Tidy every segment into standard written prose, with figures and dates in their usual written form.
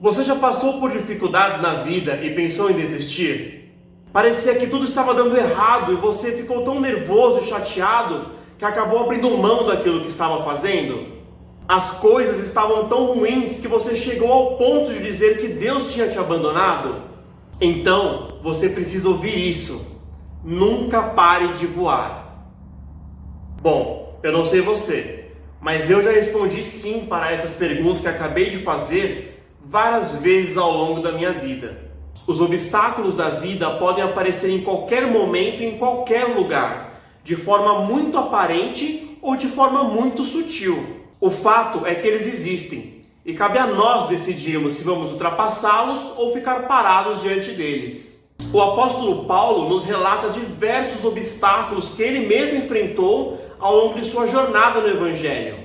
Você já passou por dificuldades na vida e pensou em desistir? Parecia que tudo estava dando errado e você ficou tão nervoso e chateado que acabou abrindo mão daquilo que estava fazendo? As coisas estavam tão ruins que você chegou ao ponto de dizer que Deus tinha te abandonado? Então, você precisa ouvir isso. Nunca pare de voar. Bom, eu não sei você, mas eu já respondi sim para essas perguntas que acabei de fazer várias vezes ao longo da minha vida. Os obstáculos da vida podem aparecer em qualquer momento, em qualquer lugar, de forma muito aparente ou de forma muito sutil. O fato é que eles existem e cabe a nós decidirmos se vamos ultrapassá-los ou ficar parados diante deles. O apóstolo Paulo nos relata diversos obstáculos que ele mesmo enfrentou ao longo de sua jornada no Evangelho.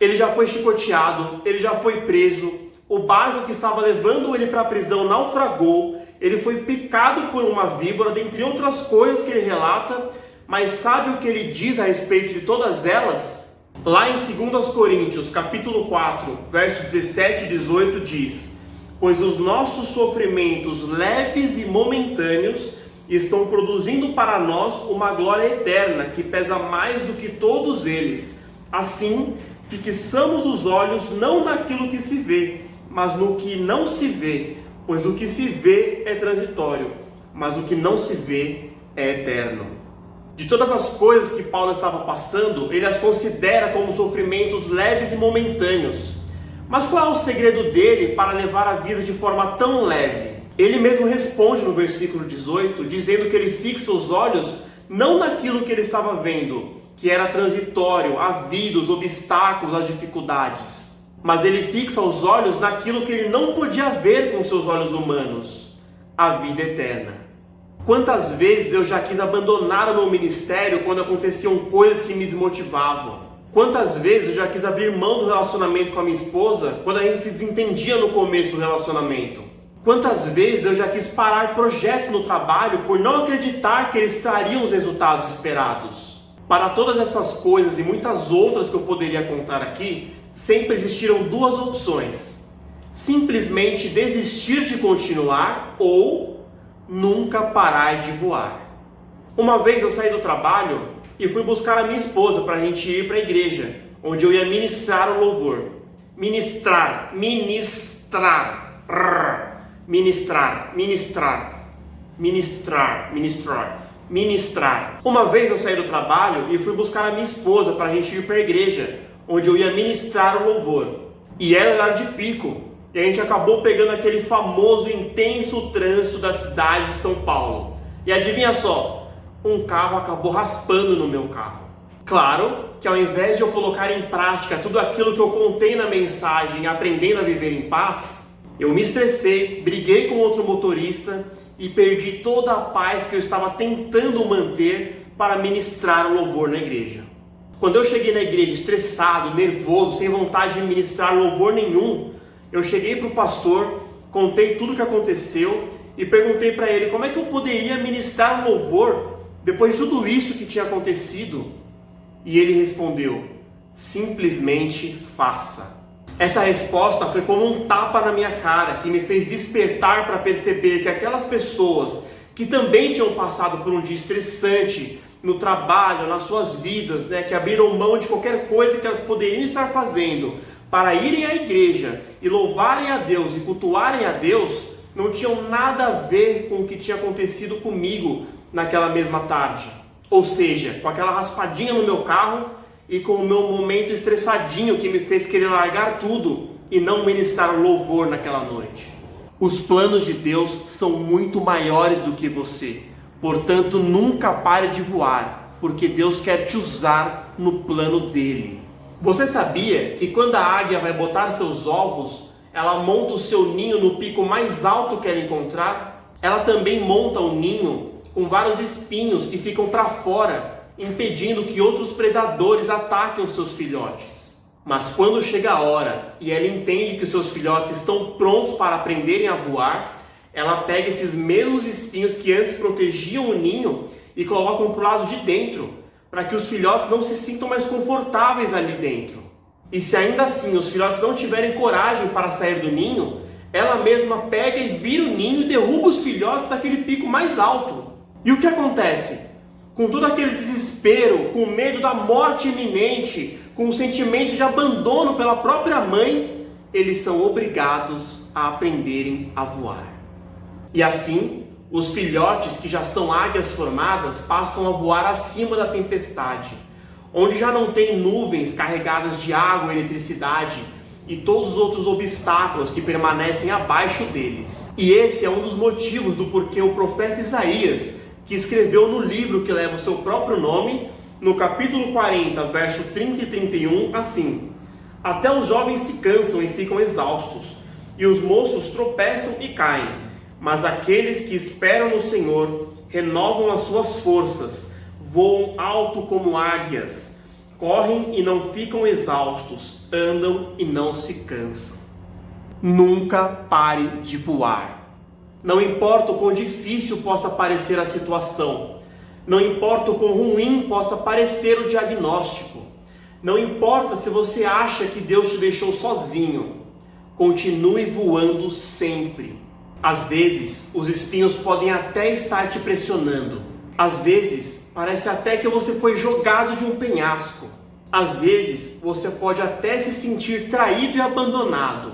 Ele já foi chicoteado, ele já foi preso, o barco que estava levando ele para a prisão naufragou, ele foi picado por uma víbora, dentre outras coisas que ele relata, mas sabe o que ele diz a respeito de todas elas? Lá em 2 Coríntios, capítulo 4, verso 17 e 18 diz: pois os nossos sofrimentos leves e momentâneos estão produzindo para nós uma glória eterna que pesa mais do que todos eles. Assim, fixamos os olhos não naquilo que se vê, mas no que não se vê, pois o que se vê é transitório, mas o que não se vê é eterno. De todas as coisas que Paulo estava passando, ele as considera como sofrimentos leves e momentâneos. Mas qual é o segredo dele para levar a vida de forma tão leve? Ele mesmo responde no versículo 18, dizendo que ele fixa os olhos não naquilo que ele estava vendo, que era transitório, a vida, os obstáculos, as dificuldades. Mas ele fixa os olhos naquilo que ele não podia ver com seus olhos humanos, a vida eterna. Quantas vezes eu já quis abandonar o meu ministério quando aconteciam coisas que me desmotivavam? Quantas vezes eu já quis abrir mão do relacionamento com a minha esposa quando a gente se desentendia no começo do relacionamento? Quantas vezes eu já quis parar projetos no trabalho por não acreditar que eles trariam os resultados esperados? Para todas essas coisas e muitas outras que eu poderia contar aqui, sempre existiram duas opções: simplesmente desistir de continuar ou nunca parar de voar. Uma vez eu saí do trabalho e fui buscar a minha esposa para a gente ir para a igreja, onde eu ia ministrar o louvor. Ministrar. Uma vez eu saí do trabalho e fui buscar a minha esposa para a gente ir para a igreja, onde eu ia ministrar o louvor. E era horário de pico, e a gente acabou pegando aquele famoso intenso trânsito da cidade de São Paulo. E adivinha só, um carro acabou raspando no meu carro. Claro que ao invés de eu colocar em prática tudo aquilo que eu contei na mensagem, aprendendo a viver em paz, eu me estressei, briguei com outro motorista e perdi toda a paz que eu estava tentando manter para ministrar o louvor na igreja. Quando eu cheguei na igreja estressado, nervoso, sem vontade de ministrar louvor nenhum, eu cheguei para o pastor, contei tudo o que aconteceu e perguntei para ele como é que eu poderia ministrar louvor depois de tudo isso que tinha acontecido. E ele respondeu: simplesmente faça. Essa resposta foi como um tapa na minha cara, que me fez despertar para perceber que aquelas pessoas que também tinham passado por um dia estressante no trabalho, nas suas vidas, que abriram mão de qualquer coisa que elas poderiam estar fazendo para irem à igreja e louvarem a Deus e cultuarem a Deus, não tinham nada a ver com o que tinha acontecido comigo naquela mesma tarde. Ou seja, com aquela raspadinha no meu carro e com o meu momento estressadinho que me fez querer largar tudo e não ministrar o louvor naquela noite. Os planos de Deus são muito maiores do que você. Portanto, nunca pare de voar, porque Deus quer te usar no plano dele. Você sabia que quando a águia vai botar seus ovos, ela monta o seu ninho no pico mais alto que ela encontrar? Ela também monta o ninho com vários espinhos que ficam para fora, impedindo que outros predadores ataquem os seus filhotes. Mas quando chega a hora e ela entende que os seus filhotes estão prontos para aprenderem a voar, ela pega esses mesmos espinhos que antes protegiam o ninho e colocam para o lado de dentro, para que os filhotes não se sintam mais confortáveis ali dentro. E se ainda assim os filhotes não tiverem coragem para sair do ninho, ela mesma pega e vira o ninho e derruba os filhotes daquele pico mais alto. E o que acontece? Com todo aquele desespero, com medo da morte iminente, com o sentimento de abandono pela própria mãe, eles são obrigados a aprenderem a voar. E assim, os filhotes que já são águias formadas passam a voar acima da tempestade, onde já não tem nuvens carregadas de água e eletricidade e todos os outros obstáculos que permanecem abaixo deles. E esse é um dos motivos do porquê o profeta Isaías, que escreveu no livro que leva o seu próprio nome, no capítulo 40, verso 30 e 31, assim: até os jovens se cansam e ficam exaustos, e os moços tropeçam e caem, mas aqueles que esperam no Senhor renovam as suas forças, voam alto como águias, correm e não ficam exaustos, andam e não se cansam. Nunca pare de voar. Não importa o quão difícil possa parecer a situação, não importa o quão ruim possa parecer o diagnóstico, não importa se você acha que Deus te deixou sozinho, continue voando sempre. Às vezes, os espinhos podem até estar te pressionando. Às vezes, parece até que você foi jogado de um penhasco. Às vezes, você pode até se sentir traído e abandonado.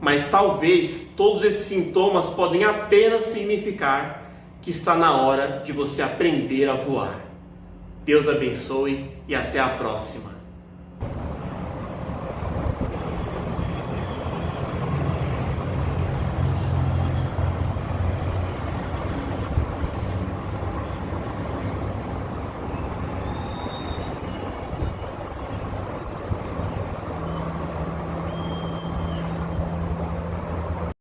Mas talvez todos esses sintomas podem apenas significar que está na hora de você aprender a voar. Deus abençoe e até a próxima.